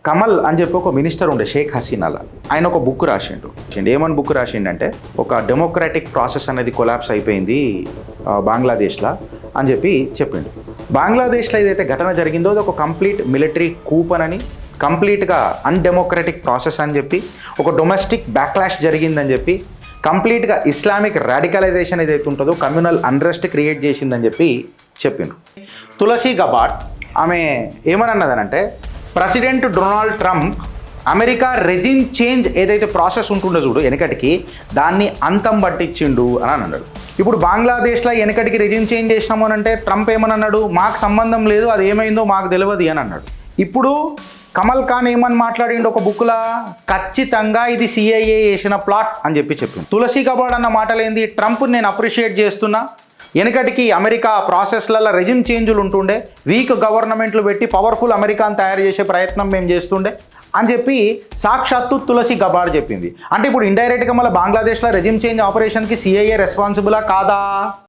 కమల్ అని చెప్పి ఒక మినిస్టర్ ఉండే షేక్ హసీనాలా, ఆయన ఒక బుక్ రాసిండు. ఏమని బుక్ రాసిండంటే ఒక డెమోక్రాటిక్ ప్రాసెస్ అనేది కొలాప్స్ అయిపోయింది బంగ్లాదేశ్లో అని చెప్పి చెప్పిండు. బంగ్లాదేశ్లో ఏదైతే ఘటన జరిగిందో అది ఒక కంప్లీట్ మిలిటరీ కూపన్ అని, కంప్లీట్గా అన్డెమోక్రాటిక్ ప్రాసెస్ అని చెప్పి, ఒక డొమెస్టిక్ బ్యాక్లాష్ జరిగిందని చెప్పి, కంప్లీట్గా ఇస్లామిక్ రాడికలైజేషన్ ఏదైతే ఉంటుందో కమ్యూనల్ అన్రెస్ట్ క్రియేట్ చేసిందని చెప్పి చెప్పిండు. తులసి గబార్డ్ ఆమె ఏమని అన్నదనంటే, president Donald Trump America regime change ఏదైతే ప్రాసెస్ ఉంటుండో చూడు వెనకటికి, దాన్ని అంతం పట్టించిండు అని అన్నాడు. ఇప్పుడు బంగ్లాదేశ్లో వెనకటికి రెజిమ్ చేంజ్ చేసినాము అని అంటే ట్రంప్ ఏమని అన్నాడు, మాకు సంబంధం లేదు, అది ఏమైందో మాకు తెలియదు అని అన్నాడు. ఇప్పుడు కమల్ ఖాన్ ఏమని మాట్లాడిండు ఒక బుక్లా, ఖచ్చితంగా ఇది సిఐఏ చేసిన ప్లాట్ అని చెప్పి చెప్పింది. తులసి గబార్డ్ అన్న మాటలు ఏంది, ట్రంప్ నేను అప్రిషియేట్ చేస్తున్నా, వెనకటికి అమెరికా ప్రాసెస్లలో రెజిమ్ చేంజ్లు ఉంటుండే, వీక్ గవర్నమెంట్లు పెట్టి పవర్ఫుల్ అమెరికాను తయారు చేసే ప్రయత్నం మేము చేస్తుండే అని చెప్పి సాక్షాత్తు తులసి గబార్డ్ చెప్పింది. అంటే ఇప్పుడు ఇండైరెక్ట్గా మళ్ళీ బంగ్లాదేశ్లో రెజిమ్ చేంజ్ ఆపరేషన్కి సిఐఏ రెస్పాన్సిబులా కాదా?